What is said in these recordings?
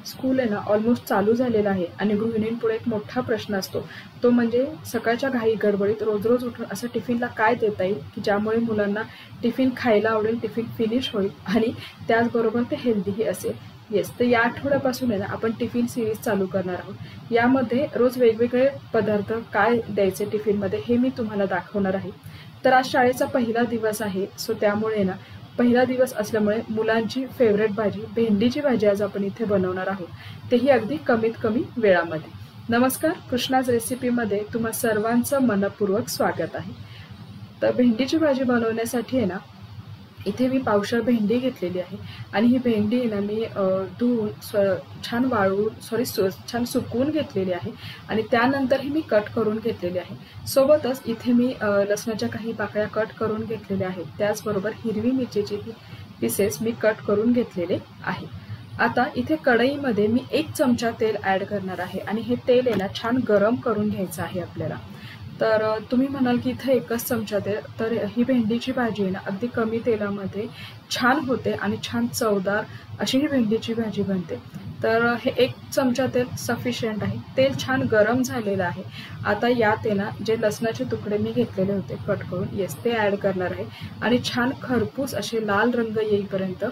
School आहे ना almost चालू झालेलं आहे आणि गृहिणींपुढे एक मोठा प्रश्न असतो, तो म्हणजे सकाळच्या घाई गडबडीत रोज रोज उठून असं टिफिनला काय देता येईल की ज्यामुळे मुलांना टिफिन खायला आवडेल, टिफिन फिनिश होईल आणि त्याचबरोबर ते हेल्दीही असेल. येस, तर या आठवड्यापासून आहे ना आपण टिफिन सिरीज चालू करणार आहोत. यामध्ये रोज वेगवेगळे पदार्थ काय द्यायचे टिफिनमध्ये हे मी तुम्हाला दाखवणार आहे. तर आज शाळेचा पहिला दिवस आहे, सो त्यामुळे ना पहिला दिवस असल्यामुळे मुलांची फेवरेट भाजी भेंडीची भाजी आज आपण इथे बनवणार आहोत, तेही अगदी कमीत कमी वेळामध्ये. नमस्कार, कृष्णाज रेसिपीमध्ये तुम्हा सर्वांचं मनपूर्वक स्वागत आहे. तर भेंडीची भाजी बनवण्यासाठी आहे ना इथे मी पावशर भेंडी घेतलेली आहे आणि ही भेंडी आहे ना मी धुवून छान वाळवून छान सुकवून घेतलेली आहे आणि त्यानंतर ही मी कट करून घेतलेली आहे. सोबतच इथे मी लसणाच्या काही पाकळ्या कट करून घेतलेल्या आहेत. त्याचबरोबर हिरवी मिरचीचे पीसेस मी कट करून घेतलेले आहे. आता इथे कढईमध्ये मी 1 चमचा तेल ॲड करणार आहे आणि हे तेल आहे ना छान गरम करून घ्यायचं आहे आपल्याला. तर तुम्ही म्हणाल की इथे 1च चमचा तेल, तर ही भेंडीची भाजी आहे ना अगदी कमी तेलामध्ये छान होते आणि छान चवदार अशी ही भेंडीची भाजी बनते. तर हे 1 चमचा तेल सफिशियंट आहे. तेल छान गरम झालेलं आहे. आता यात आहे ना जे लसणाचे तुकडे मी घेतलेले होते कट करून, येस, ते ॲड करणार आहे आणि छान खरपूस असे लाल रंग येईपर्यंत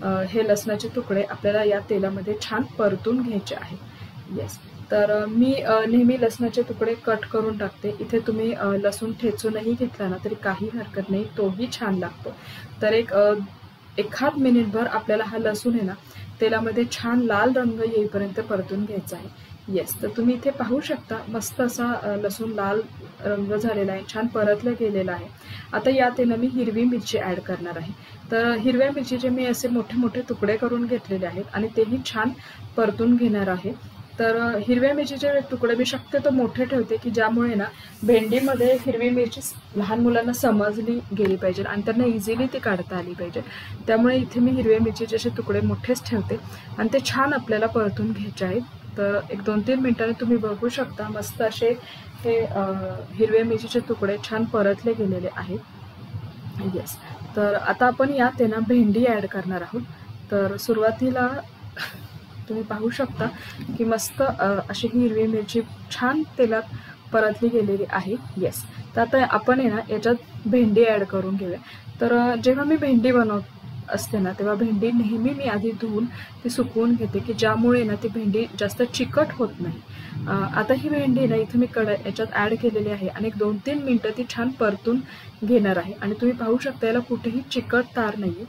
हे लसणाचे तुकडे आपल्याला या तेलामध्ये छान परतून घ्यायचे आहे. येस, तर मी नेहमी लसणाचे तुकडे कट करून टाकते. इथे तुम्ही लसूण ठेचूनही घेतला ना तरी काही हरकत नाही, तोही छान लागतो. तर एखाद मिनिटभर आपल्याला हा लसूण आहे ना तेलामध्ये छान लाल रंग येईपर्यंत परतून घ्यायचा आहे. येस, तर तुम्ही इथे पाहू शकता मस्त असा लसूण लाल रंग झालेला आहे, छान परतलं गेलेला आहे. आता यात आहे ना मी हिरवी मिरची ॲड करणार आहे. तर हिरव्या मिरचीचे मी असे मोठे मोठे तुकडे करून घेतलेले आहेत आणि तेही छान परतून घेणार आहे. तर हिरव्या मिरचीचे तुकडे मी शक्यतो मोठे ठेवते की ज्यामुळे ना भेंडीमध्ये हिरवी मिरची लहान मुलांना समजली गेली पाहिजे आणि त्यांना इझिली ती काढता आली पाहिजे. त्यामुळे इथे मी हिरव्या मिरचीचे असे तुकडे मोठेच ठेवते आणि ते छान आपल्याला परतून घ्यायचे आहेत. तर 1-2-3 मिनिटांनी तुम्ही बघू शकता मस्त असे हे हिरव्या मिरचीचे तुकडे छान परतले गेलेले आहेत. येस, तर आता आपण यात आहे ना भेंडी ॲड करणार आहोत. तर सुरुवातीला तुम्ही पाहू शकता की मस्त अशी ही हिरवी मिरची छान तेलात परतली गेलेली आहे. येस, तर आता आपण आहे ना याच्यात भेंडी ॲड करून घेऊया. तर जेव्हा मी भेंडी बनवत असते ना तेव्हा भेंडी नेहमी मी आधी धुवून ती सुकवून घेते की ज्यामुळे ना ती भेंडी जास्त चिकट होत नाही. आता ही भेंडी ना इथे मी याच्यात ॲड केलेली आहे आणि 1-2-3 मिनिटं ती छान परतून घेणार आहे आणि तुम्ही पाहू शकता याला कुठेही चिकट तार नाही.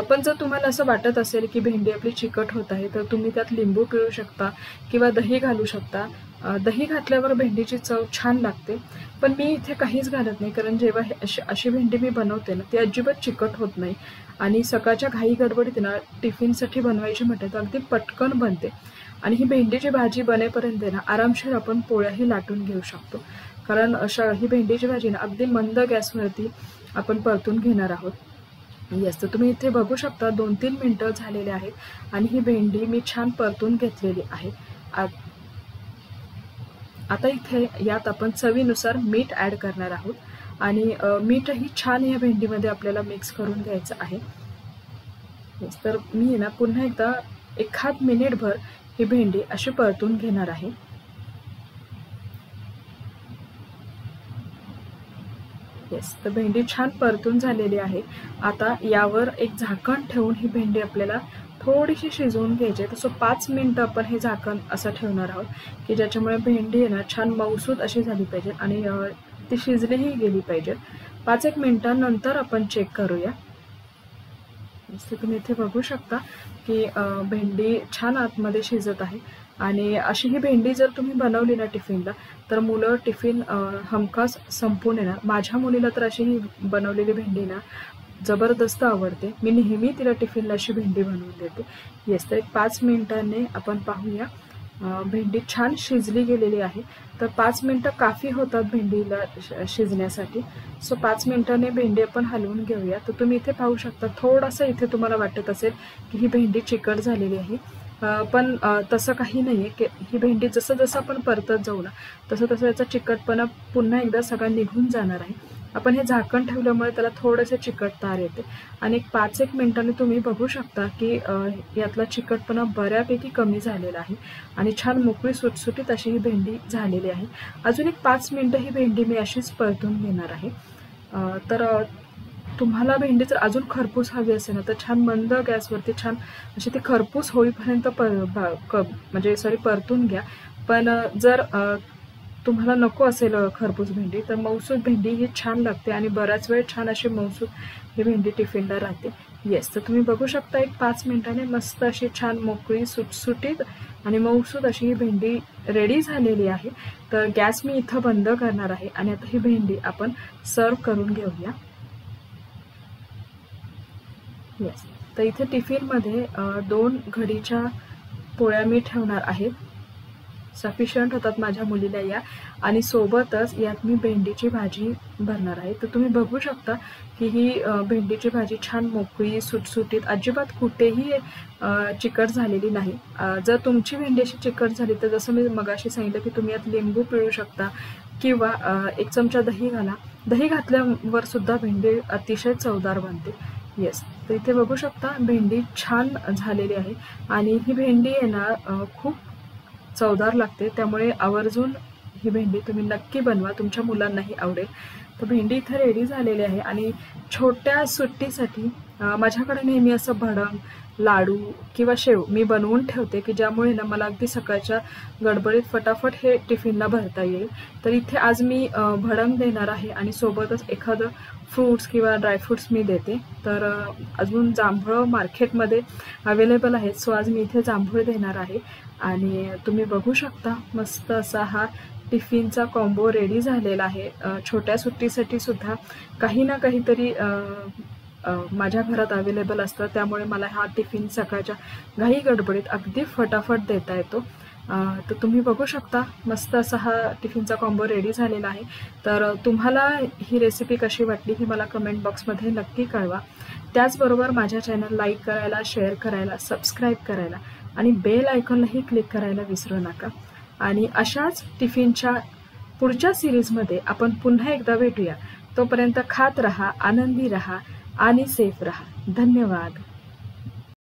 पण जर तुम्हाला असं वाटत असेल की भेंडी आपली चिकट होत आहे तर तुम्ही त्यात लिंबू पिळू शकता किंवा दही घालू शकता. दही घातल्यावर भेंडीची चव छान लागते, पण मी इथे काहीच घालत नाही कारण जेव्हा अशी भेंडी मी बनवते ना ती अजिबात चिकट होत नाही आणि सकाळच्या घाई गडबडीत ना टिफिनसाठी बनवायची म्हटलं तर अगदी पटकन बनते. आणि ही भेंडीची भाजी बनेपर्यंत ना आरामशीर आपण पोळ्याही लाटून घेऊ शकतो कारण ही भेंडीची भाजी ना अगदी मंद गॅसवरती आपण परतून घेणार आहोत. येस, तर तुम्ही इथे बघू शकता 2-3 मिनिटं झालेले आहेत आणि ही भेंडी मी छान परतून घेतलेली आहे. आता इथे यात आपण चवीनुसार मीठ ॲड करणार आहोत आणि मीठही छान या भेंडीमध्ये आपल्याला मिक्स करून घ्यायचं आहे. येस, तर मी ना पुन्हा एकदा एखाद मिनिटभर ही भेंडी अशी परतून घेणार आहे. येस, तर भेंडी छान परतून झालेली आहे. आता यावर एक झाकण ठेवून ही भेंडी आपल्याला थोडीशी शिजवून घ्यायची आहे. तसं 5 मिनिटं आपण हे झाकण असं ठेवणार आहोत की ज्याच्यामुळे भेंडी आहे ना छान मऊसूद अशी झाली पाहिजे आणि ती शिजलीही गेली पाहिजे. 5-1 मिनिटांनंतर आपण चेक करूया. तुम्ही इथे बघू शकता की भेंडी छान आतमध्ये शिजत आहे आणि अशी ही भेंडी जर तुम्ही बनवली ना टिफिनला तर मुलं टिफिन हमखास संपून येणार. माझ्या मुलीला तर अशी ही बनवलेली भेंडी ना जबरदस्त आवडते. मी नेहमी तिला टिफिनला अशी भेंडी बनवून देते. येस, तर 5 मिनिटांनी आपण पाहूया. भेंडी छान शिजली गेलेली आहे. तर 5 मिनिटं काफी होतात भेंडीला शिजण्यासाठी. सो 5 मिनिटांनी भेंडी आपण हलवून घेऊया. तर तुम्ही इथे पाहू शकता थोडंसं इथे तुम्हाला वाटत असेल की ही भेंडी चिकट झालेली आहे, पण तसं काही नाही आहे की ही भेंडी जसं जसं आपण परतत जाऊ ना तसं तसं याचा चिकटपणा पुन्हा एकदा सगळा निघून जाणार आहे. आपण हे झाकण ठेवल्यामुळे त्याला थोडेसे चिकटतार येते आणि एक 5-1 मिनिटांनी तुम्ही बघू शकता की यातला चिकटपणा बऱ्यापैकी कमी झालेला आहे आणि छान मोकळी सुटसुटीत अशी ही भेंडी झालेली आहे। अजून एक 5 मिनिटं ही भेंडी मी अशीच परतून घेणार आहे। तर तुम्हाला भेंडी जर अजून खरपूस हवी असेल ना तर छान मंद गॅसवरती छान अशी ती खरपूस होईपर्यंत परतून घ्या। पण जर तुम्हाला नको असेल खरपूस भेंडी तर मऊसूत भेंडी ही छान लागते आणि बराच वेळ छान अशी मऊसूत ही भेंडी टिफिनला राहते। येस, तर तुम्ही बघू शकता एक 5 मिनिटांनी मस्त अशी छान मोकळी सुटसुटीत आणि मऊसूत अशी ही भेंडी रेडी झालेली आहे। तर गॅस मी इथं बंद करणार आहे आणि आता ही भेंडी आपण सर्व करून घेऊया। येस, तर इथे टिफिनमध्ये 2 घडीच्या पोळ्या मी ठेवणार आहे, सफिशियंट होतात माझ्या मुलीला या, आणि सोबतच यात मी भेंडीची भाजी भरणार आहे। तर तुम्ही बघू शकता की ही भेंडीची भाजी छान मोकळी सुटसुटीत, अजिबात कुठेही चिकट झालेली नाही। जर तुमची भेंडी अशी चिकट झाली तर जसं मी मगाशी सांगितलं की तुम्ही यात लिंबू पिळू शकता किंवा 1 चमचा दही घाला। दही घातल्यावर सुद्धा भेंडी अतिशय चवदार बनते। येस, तर इथे बघू शकता भेंडी छान झालेली आहे आणि ही भेंडी आहे ना खूप चवदार लागते, त्यामुळे आवर्जून ही भेंडी तुम्ही नक्की बनवा, तुमच्या मुलांनाही आवडेल। तर भेंडी इथे रेडी झालेली आहे आणि छोट्या सुट्टीसाठी माझ्याकडे नेहमी असं भडंग, लाडू किंवा शेव मी बनवून ठेवते की ज्यामुळे ना मला अगदी सकाळच्या गडबडीत फटाफट हे टिफिनला भरता येईल। तर इथे आज मी भडंग देणार आहे आणि सोबतच एखादं फ्रूट्स किंवा ड्रायफ्रूट्स मी देते। तर अजून जांभळं मार्केटमध्ये अवेलेबल आहेत, सो आज मी इथे जांभूळ देणार आहे आणि तुम्ही बघू शकता मस्त असा हा टिफिनचा कॉम्बो रेडी झालेला आहे। छोट्या सुट्टीसाठी सुद्धा काही ना काहीतरी माझ्या घरात अवेलेबल असतं, त्यामुळे मला हा टिफिन सकाळच्या घाई गडबडीत अगदी फटाफट देता येतो। तर तुम्ही बघू शकता मस्त असा हा टिफिनचा कॉम्बो रेडी झालेला आहे। तर तुम्हाला ही रेसिपी कशी वाटली ही मला कमेंट बॉक्समध्ये नक्की कळवा। त्याचबरोबर माझ्या चॅनल लाईक करायला, शेअर करायला, सबस्क्राईब करायला आणि बेल आयकॉनलाही क्लिक करायला विसरू नका। आणि अशाच टिफिनच्या पुढच्या सिरीजमध्ये आपण पुन्हा एकदा भेटूया। तोपर्यंत खात रहा, आनंदी रहा आणि सेफ रहा। धन्यवाद।